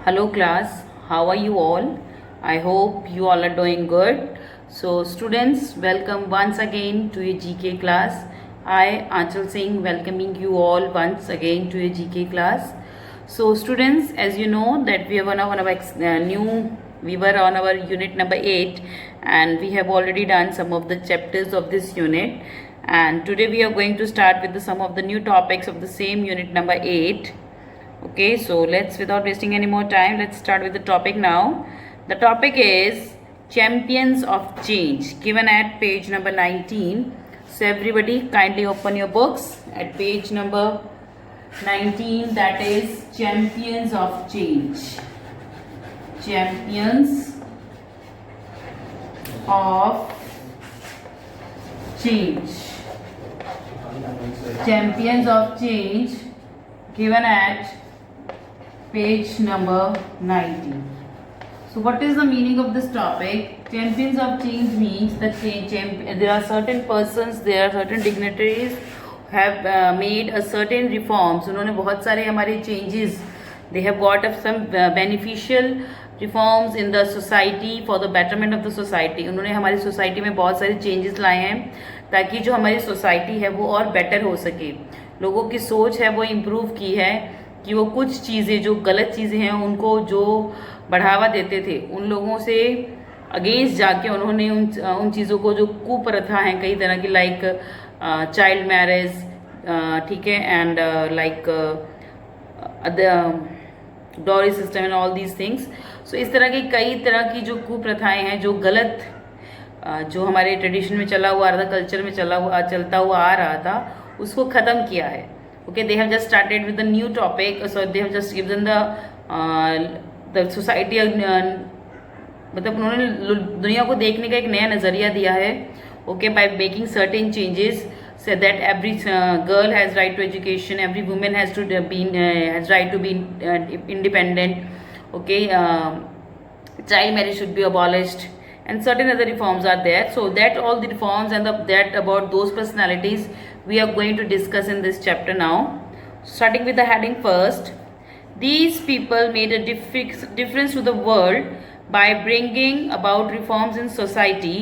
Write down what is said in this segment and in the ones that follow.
Hello class, how are you all? I hope you all are doing good. So students, welcome once again to your GK class. I, Anchal Singh, welcoming you all once again to your GK class. So students, as you know that we are on our we were on our unit number 8 and we have already done some of the chapters of this unit, and today we are going to start with some of the new topics of the same unit number 8. Okay, so let's, without wasting any more time, let's start with the topic now. The topic is Champions of Change, given at page number 19. So everybody kindly open your books at page number 19, that is Champions of Change. Champions of Change. Champions of Change, given at page number 19. So what is the meaning of this topic? Champions of Change means that there are certain persons, there are certain dignitaries who have made a certain reforms. उन्होंने बहुत सारे हमारे changes, they have got some beneficial reforms in the society for the betterment of the society. उन्होंने हमारी society में बहुत सारे changes लाए हैं ताकि जो हमारी society है वो और better हो सके. लोगों की सोच है वो improve की है कि वो कुछ चीज़ें जो गलत चीज़ें हैं उनको जो बढ़ावा देते थे उन लोगों से अगेंस्ट जाके उन्होंने उन चीज़ों को जो कुप्रथा हैं कई तरह की, लाइक चाइल्ड मैरिज, ठीक है, and like dowry system and all these things. So इस तरह की कई तरह की जो कुप्रथाएं हैं, जो गलत जो हमारे ट्रेडिशन में चला हुआ आ रहा था, कल्चर में चलता हुआ आ रहा था, उसको ख़त्म किया है. Okay, they have just started with the new topic, so they have just given the society मतलब उन्होंने दुनिया को देखने का एक नया नज़रिया दिया है. Okay, by making certain changes, so that every girl has right to education, every woman has to be has right to be independent. Okay, child marriage should be abolished, and certain other reforms are there. So that all the reforms and that about those personalities we are going to discuss in this chapter now. Starting with the heading first. These people made a difference to the world by bringing about reforms in society.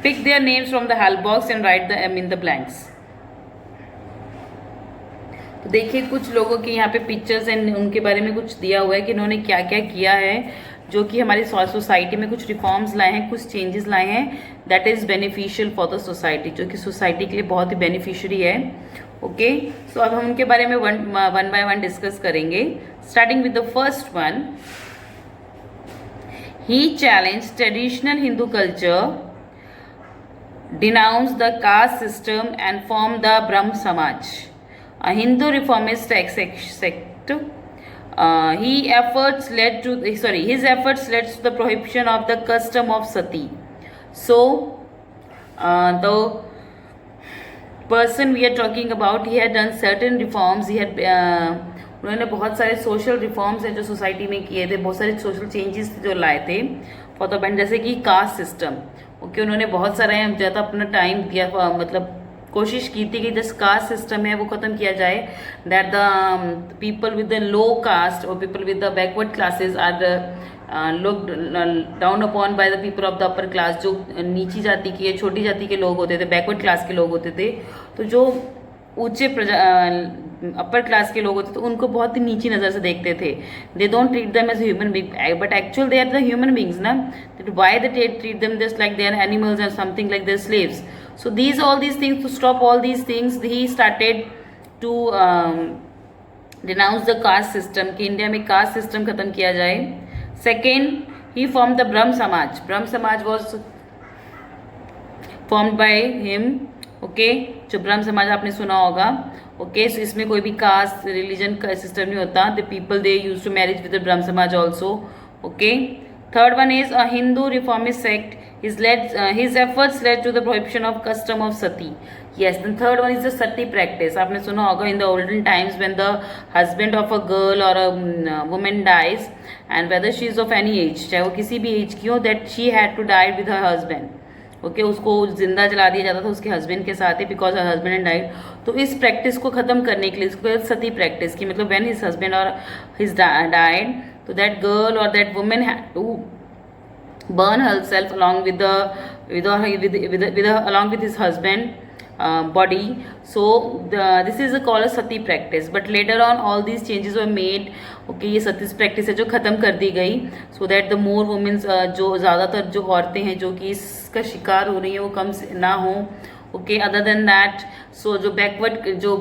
Pick their names from the help box and write them in the blanks. तो देखिए कुछ लोगों के यहाँ पे pictures and उनके बारे में कुछ दिया हुआ है कि इन्होंने क्या क्या किया है जो कि हमारी सोसाइटी में कुछ रिफॉर्म्स लाए हैं, कुछ चेंजेस लाए हैं that is beneficial for the society, जो कि सोसाइटी के लिए बहुत ही बेनिफिशियरी है. ओके, सो अब हम उनके बारे में वन बाय वन डिस्कस करेंगे. Starting with the first one. He challenge traditional Hindu culture, denounced the caste system and formed the Brahm Samaj, a Hindu reformist sect. His efforts led to the prohibition of the custom of sati. So the person we are talking about, he had done certain reforms. He had उन्होंने बहुत सारे social reforms हैं जो society में किए थे, बहुत सारे सोशल चेंजेस जो लाए थे फॉर द बेनिफिट, जैसे कि कास्ट सिस्टम. ओके, उन्होंने बहुत सारा ज़्यादा अपना टाइम दिया, मतलब कोशिश की थी कि जस्ट कास्ट सिस्टम है वो ख़त्म किया जाए, that the people with the low caste और people with the backward classes are looked down upon by the people of the upper class. जो नीची जाति के, छोटी जाति के लोग होते थे, बैकवर्ड क्लास के लोग होते थे, तो जो ऊंचे अपर क्लास के लोग होते थे उनको बहुत ही नीची नज़र से देखते थे. They don't treat them as human being, but actual they are the human beings ना. That why they treat them just like they are animals and something like their slaves. So all these things, to stop all these things, he started to denounce the caste system कि India में caste system खत्म किया जाए. Second, he formed the Brahm Samaj. Brahm Samaj was formed by him. Okay, जो ब्रह्म समाज आपने सुना होगा. Okay, so इसमें कोई भी कास्ट रिलीजन का सिस्टम नहीं होता. The people they used to marriage with the Brahm Samaj also. Okay. Third one is a Hindu reformist sect. His efforts led to the prohibition of custom of sati. Yes, the third one is the sati practice. आपने सुना होगा in the olden times when the husband of a girl or a woman dies, and whether she is of any age, चाहे वो किसी भी age की हो, that she had to die with her husband. Okay उसको जिंदा जला दिया जाता था उसके हस्बैंड के साथ ही, because her husband and died. तो इस प्रैक्टिस को खत्म करने के लिए इसको सती प्रैक्टिस की, मतलब व्हेन हिज हस्बैंड और हिज डाइड, तो दैट गर्ल और that women had to burn herself along with the along with his husband body. So this is called a sati practice, but later on all these changes were made. Okay, ये सती practice है जो ख़त्म कर दी गई, so that the more women जो ज़्यादातर जो औरतें हैं जो कि इसका शिकार हो रही हैं वो कम ना हो। Okay, other than that, so जो backward जो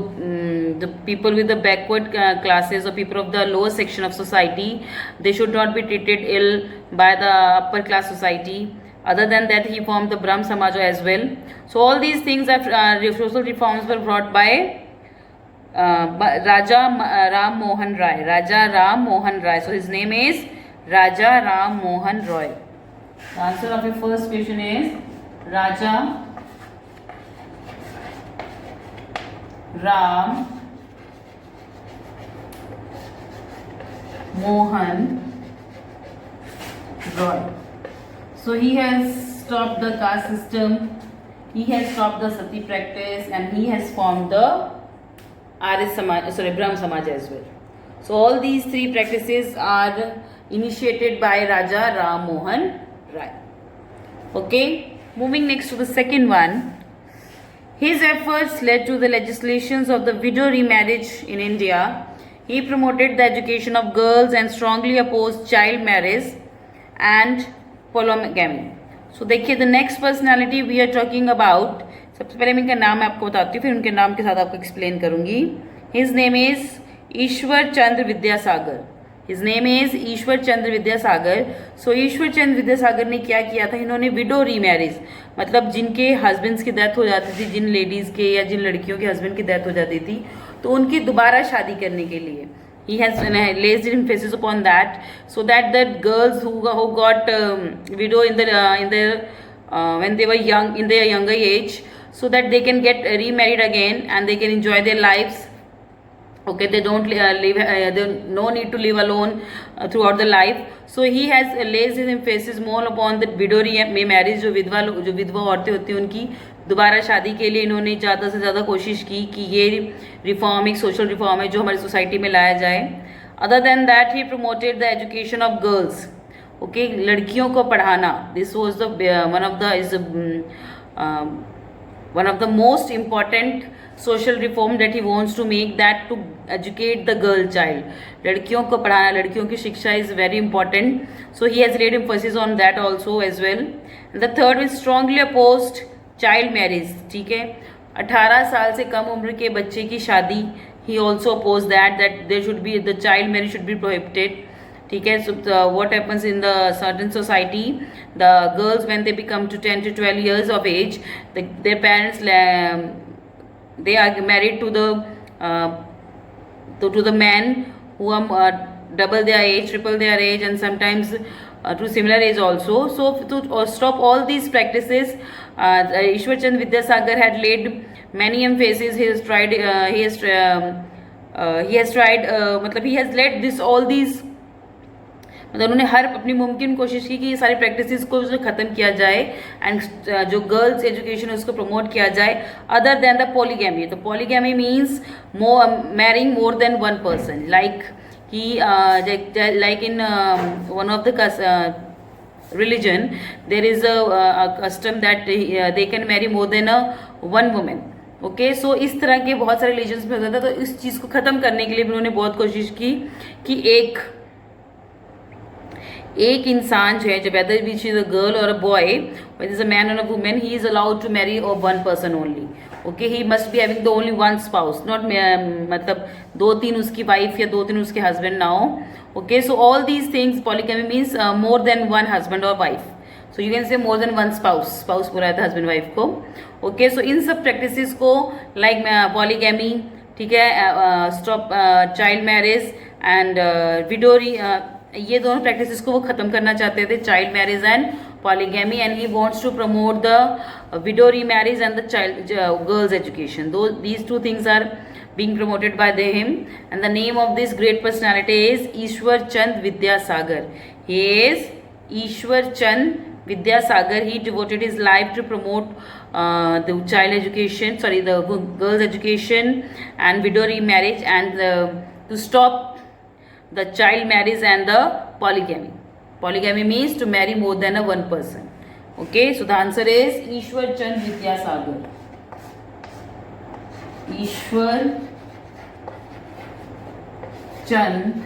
the people with the backward classes or people of the lower section of society, they should not be treated ill by the upper class society. Other than that, he formed the Brahm Samaj as well. So all these things are social reforms were brought by Raja Ram Mohan Rai. Raja Ram Mohan Rai. So his name is Raja Ram Mohan Roy. The answer of your first question is Raja Ram Mohan Roy. So he has stopped the caste system, he has stopped the sati practice, and he has formed the Brahm Samaj as well. So all these three practices are initiated by Raja Ram Mohan Rai. Okay, moving next to the second one. His efforts led to the legislations of the widow remarriage in India. He promoted the education of girls and strongly opposed child marriage and polygamy. So देखिए the next personality we are talking about. सबसे पहले मैं इनका नाम आपको बताती हूँ, फिर उनके नाम के साथ आपको एक्सप्लेन करूँगी. His name is Ishwar Chandra Vidyasagar. His name is Ishwar Chandra Vidyasagar. So Ishwar Chandra Vidyasagar ने क्या किया था, इन्होंने विडो रीमैरिज, मतलब जिनके हस्बैंड्स की डेथ हो जाती थी, जिन लेडीज़ के या जिन लड़कियों के हस्बैंड की डेथ हो जाती थी, तो उनकी दोबारा शादी करने के लिए he has laid emphasis upon that, so that the girls who got widow in their when they were young, in their younger age, so that they can get remarried again and they can enjoy their lives. Okay, they don't live, they no need to live alone throughout the life. So he has laid his emphasis more upon the widow marriage. जो विधवा औरतें होती हैं उनकी दोबारा शादी के लिए इन्होंने ज़्यादा से ज़्यादा कोशिश की कि ये रिफॉर्म एक सोशल रिफॉर्म है जो हमारी सोसाइटी में लाया जाए. Other than that he promoted the education of girls. Okay, लड़कियों को पढ़ाना. This was the one of the most important social reform that he wants to make, that to educate the girl child. लड़कियों को पढ़ाना, लड़कियों की शिक्षा is very important. So he has laid emphasis on that also as well. And the third is strongly opposed child marriage. ठीक है, 18 साल से कम उम्र के बच्चे की शादी, he also opposed that there should be, the child marriage should be prohibited. ठीक है. So what happens in the certain society, the girls when they become to 10 to 12 years of age, their parents they are married to the men who are double their age, triple their age, and sometimes to similar age also. So to stop all these practices, Ishwar Chand Vidyasagar had laid many emphasis. He has tried मतलब he has led this all these, मतलब उन्होंने हर अपनी मुमकिन कोशिश की कि ये सारी प्रैक्टिसेस को जो ख़त्म किया जाए एंड जो गर्ल्स एजुकेशन है उसको प्रमोट किया जाए. Other than the polygamy. तो polygamy means marrying more than one person, like in one of the religion there is a custom that they can marry more than one woman. Okay, so इस तरह के बहुत सारे religions में होता था. तो इस चीज़ को ख़त्म करने के लिए उन्होंने बहुत कोशिश की कि एक इंसान जो है, जब वेदर बीच इज अ गर्ल और a boy, when is a man और a women, he is allowed to marry one person only. Okay, he must be having the only one spouse, not मतलब 2-3 उसकी वाइफ या 2-3 उसके husband ना हो. Okay, so all these things, polygamy means more than one husband और wife. So you can say more than one spouse पूरा था husband wife को. ओके, सो इन सब प्रैक्टिसेस को लाइक पॉलीगैमी, ठीक है, stop child marriage and widowry, ये दोनों प्रैक्टिसेस को वो खत्म करना चाहते थे, child marriage and polygamy. And he wants to promote the widow remarriage and the child girls education. These two things are being promoted by him. And the name of this great personality is Ishwar Chand Vidyasagar. He is Ishwar Chand Vidyasagar. He devoted his life to promote the child education, sorry, the girls' education and widow remarriage, and to stop the child marriage and the polygamy. Polygamy means to marry more than one person. Okay, so the answer is Ishwar Chand Vidyasagar. Ishwar Chand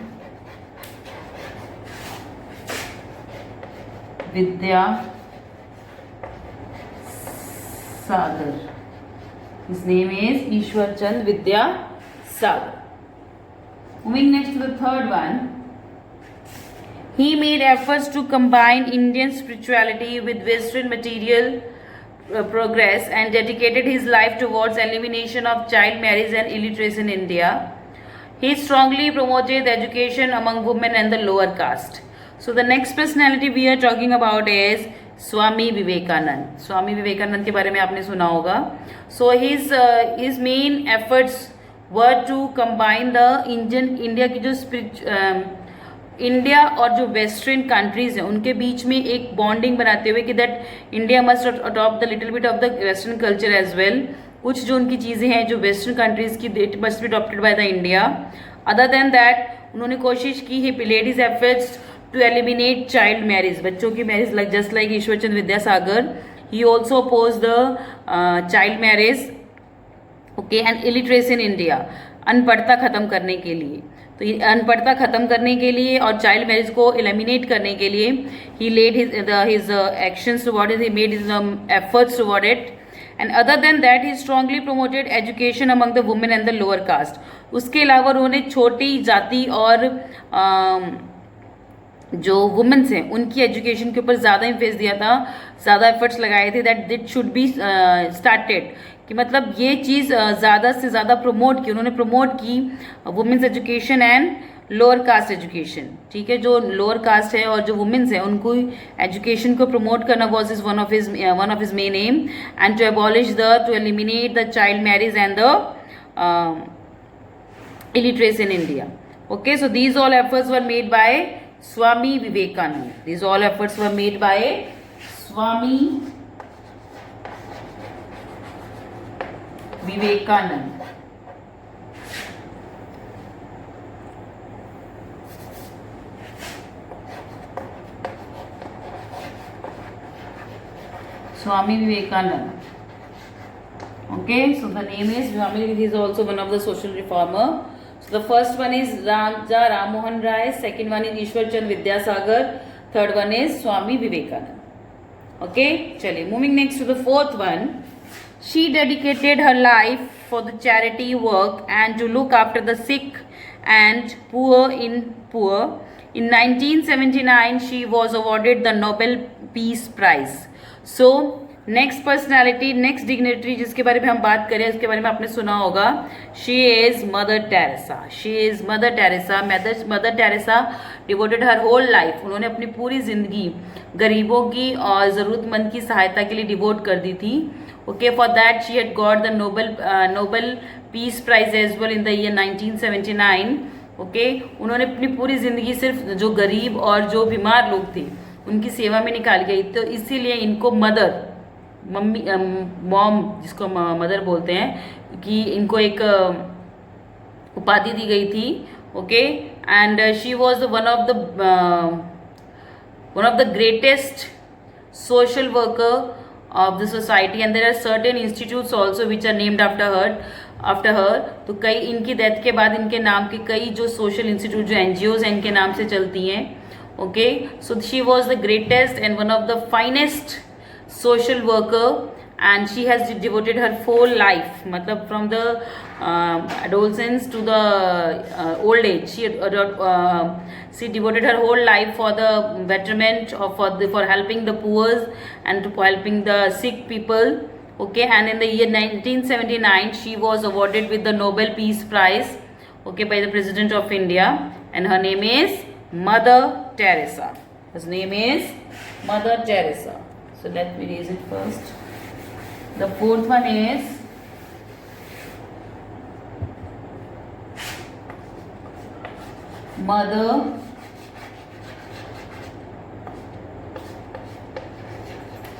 Vidyasagar. His name is Ishwar Chand Vidyasagar. Moving next to the third one. He made efforts to combine Indian spirituality with Western material progress and dedicated his life towards elimination of child marriage and illiteracy in India. He strongly promoted education among women and the lower caste. So the next personality we are talking about is Swami Vivekanand. Swami Vivekanand के बारे में आपने सुना होगा. So his main efforts were to combine the India की जो India और जो वेस्टर्न कंट्रीज हैं उनके बीच में एक बॉन्डिंग बनाते हुए कि that India must adopt the little bit of the western culture as well. कुछ जो उनकी चीज़ें हैं जो वेस्टर्न कंट्रीज की it must be adopted by the India. Other than that उन्होंने कोशिश की he piled his efforts to eliminate child marriage, बच्चों की marriage, like just like Ishwarchand Vidyasagar. He also oppose the child marriage, okay, and illiteracy in India, अनपढ़ता खत्म करने के लिए. तो ये अनपढ़ता खत्म करने के लिए और चाइल्ड मैरिज को एलिमिनेट करने के लिए he led his actions toward it, he made his efforts toward it. And other than that he strongly promoted education among the women and the lower caste. उसके अलावा उन्होंने छोटी जाति और जो वुमेन्स हैं उनकी एजुकेशन के ऊपर ज़्यादा इम्फेस दिया था, ज़्यादा एफर्ट्स लगाए थे that it should be started, कि मतलब ये चीज़ ज़्यादा से ज़्यादा प्रमोट की. उन्होंने प्रमोट की women's education and lower caste education. ठीक है, जो लोअर कास्ट है और जो वुमेन्स हैं उनको एजुकेशन को प्रमोट करना was is one of his main aim, and to abolish to eliminate the child marriage and the illiteracy in India. Okay, so these all efforts were made by Swami Vivekanand. These all efforts were made by Swami Vivekanand. Swami Vivekanand. Okay, so the name is Swami. He is also one of the social reformer. So the first one is Raja Ram Mohan Rai. Second one is Ishwar Chand Vidyasagar. Third one is Swami Vivekanand. Okay, chaliye moving next to the fourth one. She dedicated her life for the charity work and to look after the sick and poor. In 1979, she was awarded the Nobel Peace Prize. So next personality, next dignitary जिसके बारे में हम बात करें उसके बारे में आपने सुना होगा. She is Mother Teresa. She is Mother Teresa. Mother Teresa devoted her whole life. उन्होंने अपनी पूरी ज़िंदगी गरीबों की और ज़रूरतमंद की सहायता के लिए डिवोट कर दी थी. Okay, for that she had got the Nobel peace prize as well in the year 1979. Okay, उन्होंने अपनी पूरी ज़िंदगी सिर्फ जो गरीब और जो बीमार लोग थे उनकी सेवा में निकाल गई. तो इसीलिए इनको मदर, मम्मी, मॉम जिसको मदर बोलते हैं, कि इनको एक उपाधि दी गई थी. Okay, and she was one of the greatest social worker of the society, and there are certain institutes also which are named after her. तो कई इनकी डेथ के बाद इनके नाम के कई जो सोशल इंस्टीट्यूट, जो NGOs हैं, इनके नाम से चलती हैं. Okay, so she was the greatest and one of the finest social worker, and she has devoted her full life, matlab from the adolescence to the old age. She devoted her whole life for the betterment of for helping the poor and for helping the sick people. Okay, and in the year 1979 she was awarded with the Nobel Peace Prize, okay, by the President of India, and her name is Mother Teresa. Her name is Mother Teresa. So let me raise it first. The fourth one is Mother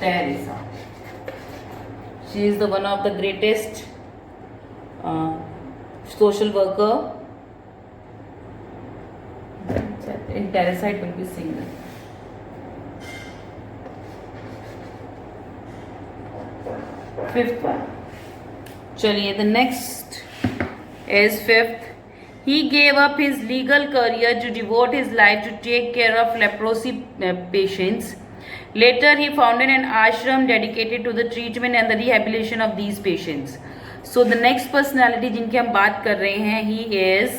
Teresa. She is the one of the greatest social worker. In Teresa it will be single. Fifth one. चलिए, the next is fifth. He gave up his legal career to devote his life to take care of leprosy patients. Later, he founded an ashram dedicated to the treatment and the rehabilitation of these patients. So, the next personality जिनकी हम बात कर रहे हैं, he is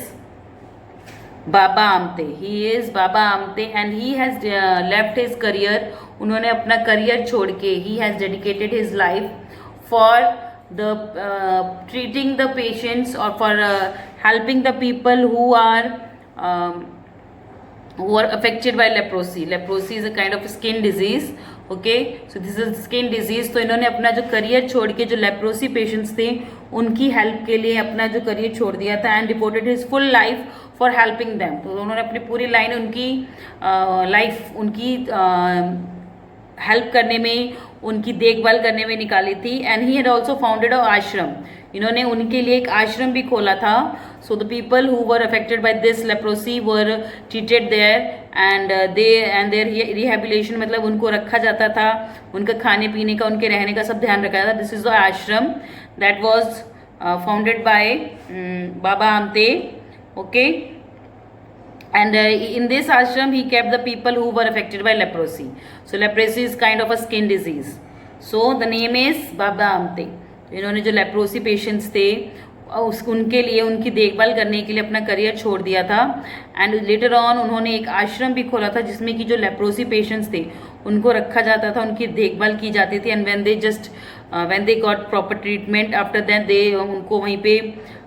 Baba Amte. He is Baba Amte and he has left his career. उन्होंने अपना career छोड़ के he has dedicated his life for the treating the patients or for helping the people who are affected by leprosy. Leprosy is a kind of skin disease. Okay, so this is skin disease. तो इन्होंने अपना जो career छोड़ के जो leprosy patients थे उनकी help के लिए अपना जो करियर छोड़ दिया था and devoted his full life for helping them. तो उन्होंने अपनी पूरी लाइन उनकी लाइफ उनकी हेल्प करने में, उनकी देखभाल करने में निकाली थी. And he had also founded a ashram. इन्होंने उनके लिए एक आश्रम भी खोला था. So the people who were affected by this leprosy were treated there and their rehabilitation, मतलब उनको रखा जाता था, उनका खाने पीने का, उनके रहने का सब ध्यान रखा जाता था. दिस इज द आश्रम that was founded by Baba Amte. Okay, and in this ashram he kept the people who were affected by leprosy. So leprosy is kind of a skin disease. So the name is Baba Amte. इन्होंने जो leprosy patients थे उनके लिए, उनकी देखभाल करने के लिए अपना करियर छोड़ दिया था. एंड लेटर ऑन उन्होंने एक आश्रम भी खोला था जिसमें कि जो लेप्रोसी पेशेंट्स थे उनको रखा जाता था, उनकी देखभाल की जाती थी. And when they got proper treatment after that they उनको वहीं पे,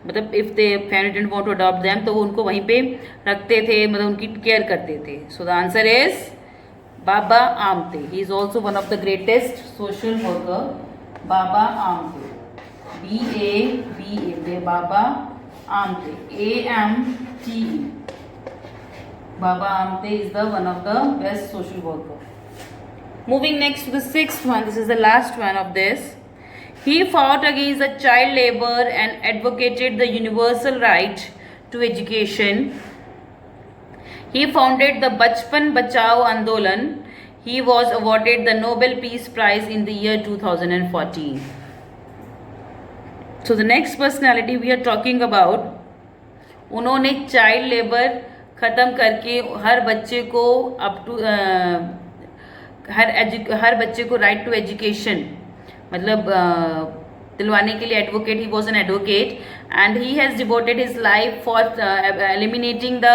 मतलब if they family didn't want to adopt them तो वो उनको वहीं पे रखते थे, मतलब उनकी केयर करते थे. So the answer is Baba Amte. He is also one of the greatest social worker. Baba Amte, BABA, Baba Amte, AMTE. Baba Amte is the one of the best social worker. Moving next to the sixth one, this is the last one of this. He fought against the child labor and advocated the universal right to education. He founded the Bachpan Bachao Andolan. He was awarded the Nobel Peace Prize in the year 2014. So the next personality we are talking about, उन्होंने child labour ख़त्म करके हर बच्चे को हर बच्चे को right to education, मतलब दिलवाने के लिए advocate. He was an advocate and he has devoted his life for eliminating the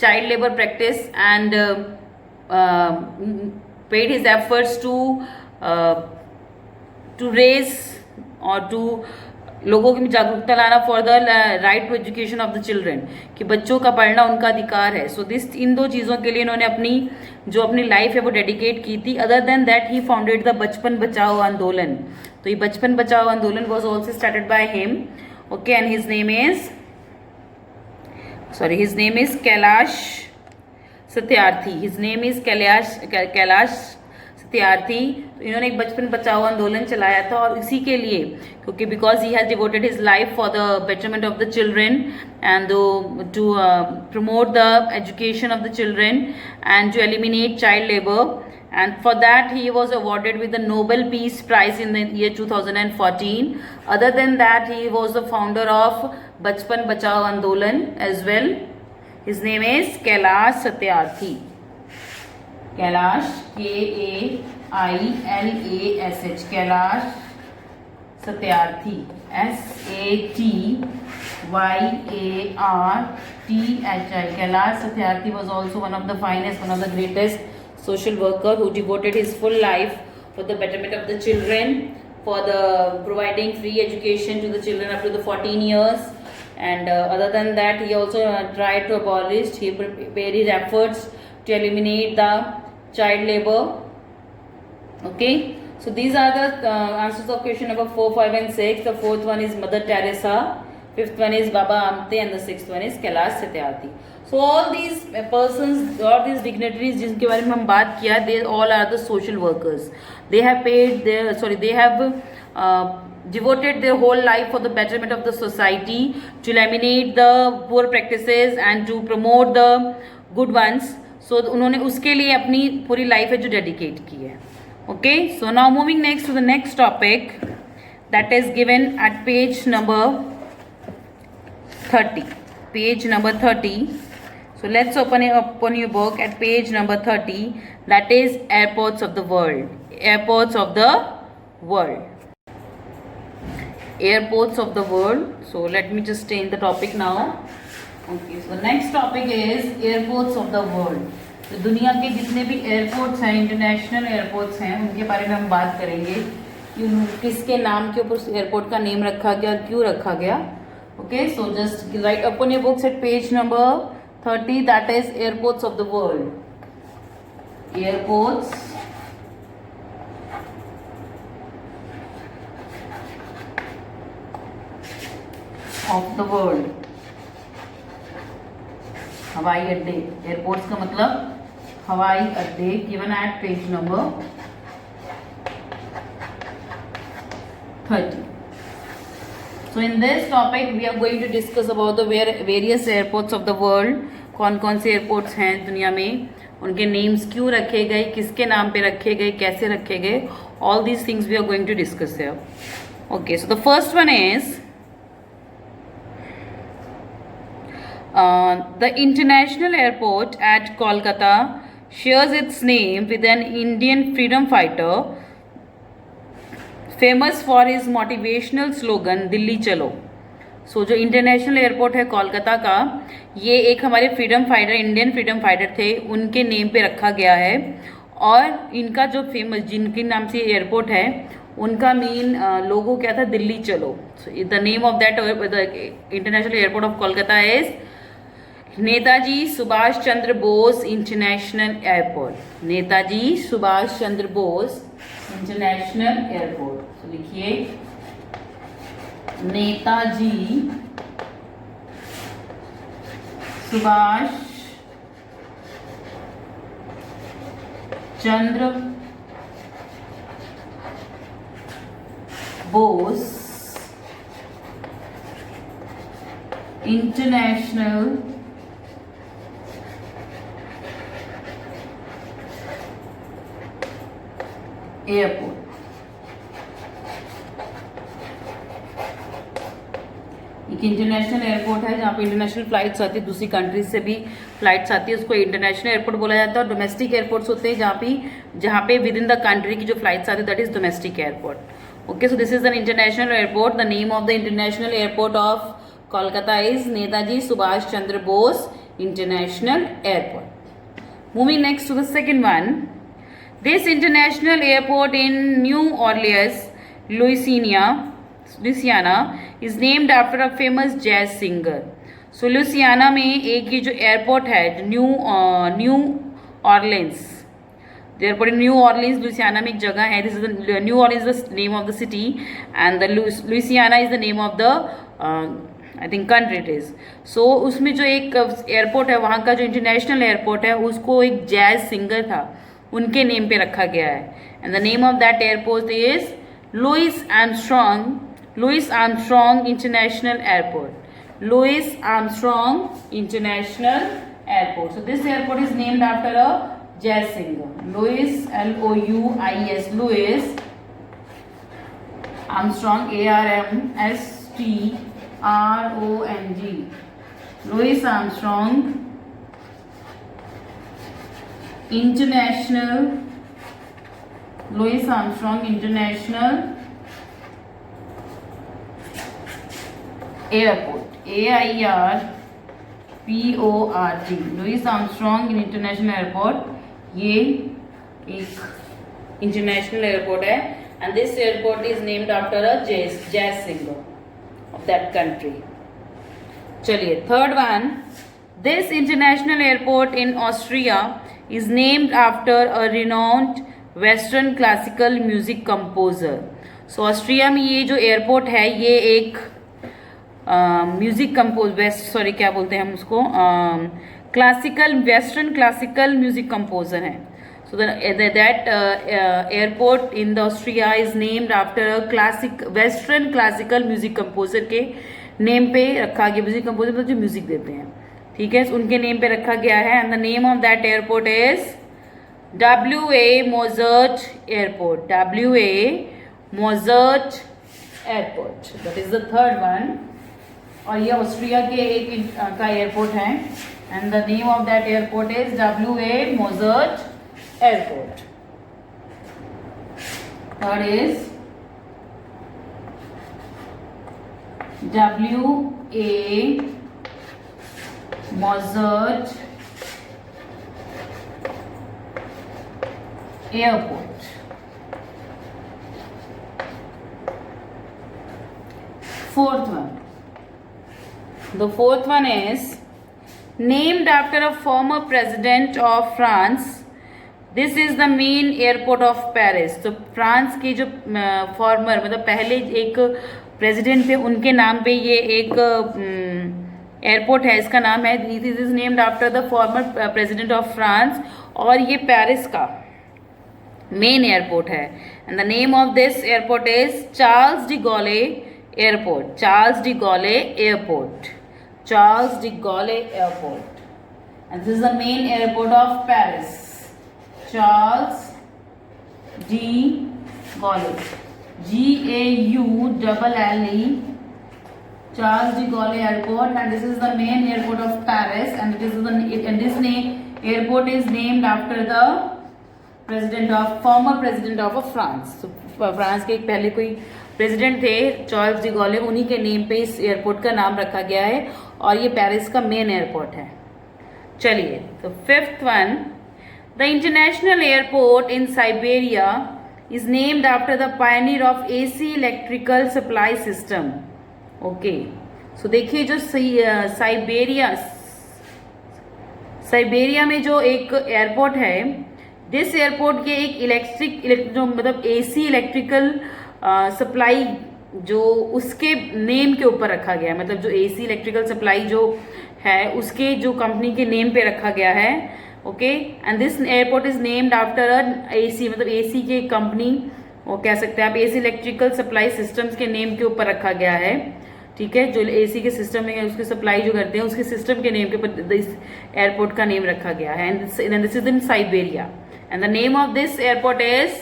child labour practice and paid his efforts to raise और टू लोगों की जागरूकता लाना for the right to education of the children, कि बच्चों का पढ़ना उनका अधिकार है. सो दिस इन दो चीज़ों के लिए इन्होंने अपनी लाइफ है वो डेडिकेट की थी. Other than that he founded the बचपन बचाओ आंदोलन. तो ये बचपन बचाओ आंदोलन was also started by him. Okay, and his name is Kailash Satyarthi. His name is Kailash Satyarthi. तो इन्होंने एक बचपन बचाओ आंदोलन चलाया था और इसी के लिए, क्योंकि because he has devoted his life for the betterment of the children and to promote the education of the children and to eliminate child labour. And for that he was awarded with the Nobel Peace Prize in the year 2014. Other than that, he was the founder of Bachpan Bachao Andolan as well. His name is Kailash Satyarthi. Kailash, K-A-I-L-A-S-H, Kailash Satyarthi, S-A-T-Y-A-R-T-H-I. Kailash Satyarthi was also one of the finest, one of the greatest social worker who devoted his full life for the betterment of the children, for the providing free education to the children up to the 14 years. And other than that, he also tried to abolish, he paid his efforts to eliminate the child labor. Okay, so these are the answers of question number 4, 5 and 6. The fourth one is Mother Teresa, fifth one is Baba Amte, and the sixth one is Kailash Satyarthi. So So all these persons or these dignitaries जिनके बारे में हम बात किया, they all are the social workers. They have paid their they have devoted their whole life for the betterment of the society, to eliminate the poor practices and to promote the good ones. So उन्होंने उसके लिए अपनी पूरी life है जो dedicate की है. Okay, so now moving next to the next topic that is given at page number 30. Page number 30. So let's open your book at page number 30. That is airports of the world. Airports of the world. Airports of the world. So let me just stay in the topic now. Okay. So the next topic is airports of the world. तो दुनिया के जितने भी airports हैं, international airports हैं, उनके बारे में हम बात करेंगे कि किसके नाम के ऊपर उस एयरपोर्ट का नेम रखा गया, क्यों रखा गया. Okay, so just write upon your books at page number 30, that is airports of the world. Airports of the world. हवाई अड्डे. एयरपोर्ट्स का मतलब हवाई अड्डे, given at page number 30. So in this topic we are going to discuss about the various airports of the world. कौन कौन से airports हैं दुनिया में, उनके नेम्स क्यों रखे गए, किसके नाम पे रखे गए, कैसे रखे गए. All these things we are going to discuss here. Okay, so the first one is the International Airport at Kolkata shares its name with an Indian freedom fighter famous for his motivational slogan Delhi चलो. सो जो international airport है कोलकाता का, ये एक हमारे freedom fighter, Indian freedom fighter थे, उनके name पे रखा गया है. और इनका जो फेमस, जिनके नाम से एयरपोर्ट है, उनका मेन लोगो क्या था, दिल्ली चलो. So the name of that international airport of Kolkata is Netaji Subhash Chandra Bose international airport. Netaji Subhash Chandra Bose international airport. तो लिखिए नेताजी सुभाष चंद्र बोस इंटरनेशनल एयरपोर्ट. एक इंटरनेशनल एयरपोर्ट है जहाँ पे इंटरनेशनल फ्लाइट्स आती है, दूसरी कंट्रीज से भी फ्लाइट्स आती है, उसको इंटरनेशनल एयरपोर्ट बोला जाता है. और डोमेस्टिक एयरपोर्ट्स होते हैं जहाँ पे विद इन द कंट्री की जो फ्लाइट्स आती है, that is domestic airport. Okay, so this is an international airport. The name of the international airport of Kolkata is Netaji Subhash Chandra Bose international airport. Moving next to the second one. This international airport in New Orleans, Louisiana is named after a famous jazz singer. So Louisiana में एक ये जो airport है, New Orleans, airport in New Orleans, Louisiana में एक जगह है. This is the New Orleans the name of the city and the Louisiana is the name of the I think country it is. So उसमें जो एक airport है, वहाँ का जो इंटरनेशनल एयरपोर्ट है, उसको एक जैज सिंगर था, उनके नेम पे रखा गया है. And the name of that airport is Louis Armstrong International Airport. Louis Armstrong International Airport. So this airport is named after a jazz singer. Louis LOUIS, Louis Armstrong ARMSTRONG. Louis Armstrong International, Louis Armstrong International Airport. AIRPORT. Louis Armstrong International Airport. ये एक international airport है and this airport is named after a jazz singer of that country. चलिए third one. This international airport in Austria is named after a renowned western classical music composer. So Austria में ये जो airport है, ये एक music क्या बोलते हैं हम उसको, classical western classical music composer हैं. So that airport in the Austria is named after a western classical music composer के नेम पे रखा गया. म्यूजिक कंपोजर मतलब जो म्यूजिक देते हैं, ठीक है, उनके नेम पे रखा गया है. And the name of that airport is W.A. Mozart Airport. W.A. Mozart Airport. That is the third one. और ये ऑस्ट्रिया के एक का एयरपोर्ट है. And the name of that airport is W.A. Mozart Airport. Third is W.A. Mozart Airport. Fourth one. The fourth one is named after a former president of France. This is the main airport of Paris. तो France के जो farmer मतलब पहले एक president थे उनके नाम पे ये एक एयरपोर्ट है. इसका नाम है, this is named after the former president of France. और ये पेरिस का मेन एयरपोर्ट है. And the name of this airport is Charles de Gaulle airport. Charles de Gaulle airport. Charles de Gaulle airport. And this is the main airport of Paris. Charles D. Gaulle. G-A-U-L-L-E. Charles de Gaulle Airport, and this is the main airport of Paris, and this airport is named after the former president of France. So France के एक पहले कोई president थे Charles de गॉले, उन्हीं के name पे इस airport का नाम रखा गया है और ये पेरिस का मेन एयरपोर्ट है. चलिए, तो fifth one, the international airport in Siberia is named after the pioneer of AC electrical supply system. Okay, so देखिए जो साइबेरिया में जो एक एयरपोर्ट है, दिस एयरपोर्ट के एक जो मतलब AC इलेक्ट्रिकल सप्लाई जो उसके नेम के ऊपर रखा गया है. मतलब जो AC इलेक्ट्रिकल सप्लाई जो है उसके जो कंपनी के नेम पे रखा गया है. Okay, and this airport is named after AC मतलब AC की कंपनी, वो कह सकते हैं आप, AC इलेक्ट्रिकल सप्लाई सिस्टम्स के नेम के ऊपर रखा गया है. ठीक है, जो AC के सिस्टम है उसकी सप्लाई जो करते हैं उसके सिस्टम के नेम के ऊपर इस एयरपोर्ट का नेम रखा गया है. And this is in Siberia. And the name of this airport is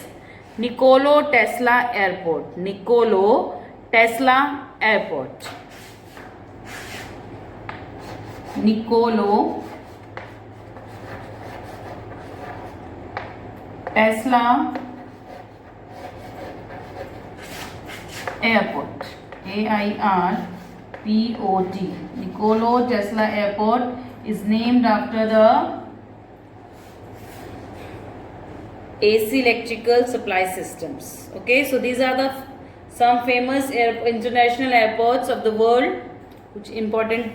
Nikola Tesla airport. Nikola Tesla airport. Nikola Tesla airport. AIRPOT. Nikola Tesla Airport is named after the AC electrical supply systems. Okay, so these are the some famous international airports of the world, कुछ important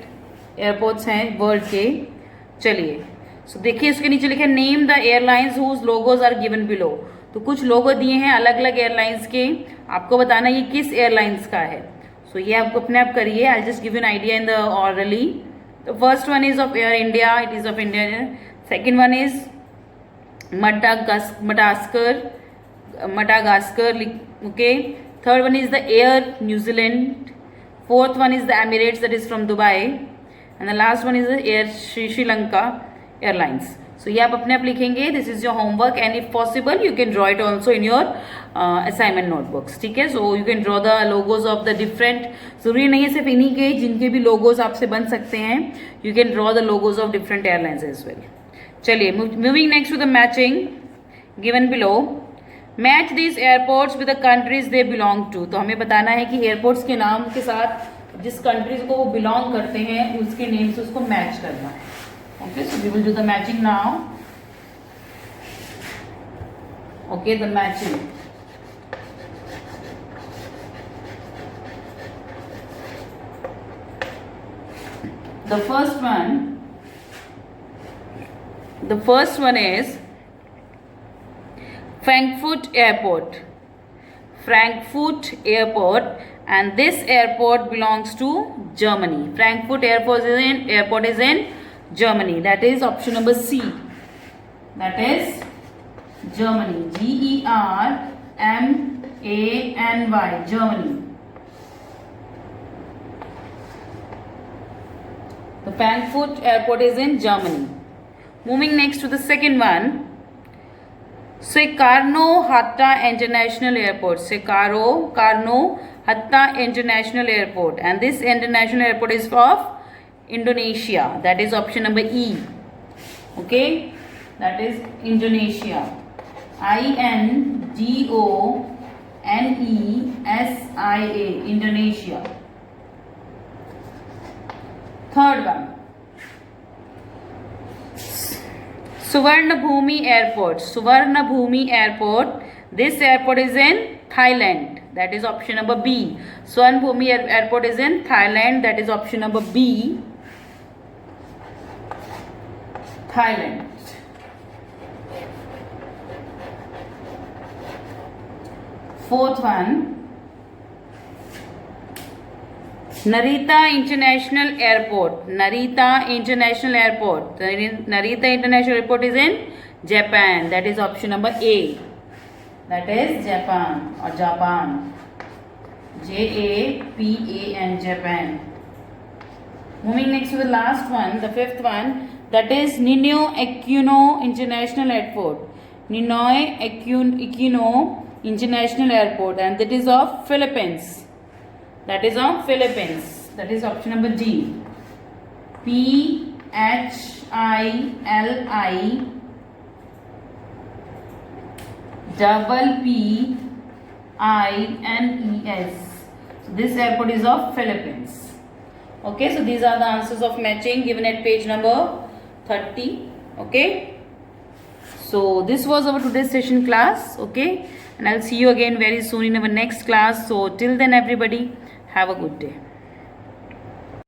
airports हैं world के. चलिए, सो देखिए इसके नीचे लिखे name the airlines whose logos are given below. तो कुछ लोगो दिए हैं अलग अलग एयरलाइंस के, आपको बताना ये किस एयरलाइंस का है. सो ये आपको अपने आप करिए. I just give an idea in the hourly. The first one is of air India, it is of India. Second one is Madagascar. Okay, third one is the air New Zealand. Fourth one is the Emirates, that is from Dubai. And the last one is the air Sri Lanka airlines. सो ये आप अपने आप लिखेंगे. This is your homework and if possible you can draw it also in your assignment notebooks. ठीक है, सो you can draw the logos of the different, जरूरी नहीं है सिर्फ इन्हीं के, जिनके भी लोगोज आपसे बन सकते हैं, you can draw the logos of different airlines as well. चलिए, moving next to the matching given below. Match this airports with the countries they belong to. तो हमें बताना है कि एयरपोर्ट्स के नाम के साथ जिस कंट्रीज को वो बिलोंग करते हैं उसके नेम से उसको मैच करना है. Okay, so we will do the matching now. Okay, the matching. The first one is Frankfurt Airport. Frankfurt Airport, and this airport belongs to Germany. Frankfurt Airport is in Germany. That is option number C. That is Germany. Germany. Germany. The Frankfurt airport is in Germany. Moving next to the second one. Soekarno-Hatta International Airport. Soekarno-Hatta International Airport. And this international airport is of Indonesia. That is option number E. Okay. That is Indonesia. Indonesia. Indonesia. Third one. Suvarnabhumi Airport. This airport is in Thailand. That is option number B. Suvarnabhumi Airport is in Thailand. That is option number B. Thailand. Fourth one. Narita International Airport. Narita International Airport is in Japan. That is option number A. That is Japan or Japan. Japan. Japan. Moving next to the last one, the fifth one. That is Ninoy Aquino International Airport. Ninoy Aquino International Airport, and that is of Philippines. That is of Philippines. That is option number D. Philippines. So this airport is of Philippines. Okay, so these are the answers of matching given at page number 30. Okay, so this was our today's session class. Okay, and I'll see you again very soon in our next class. So till then, everybody, have a good day.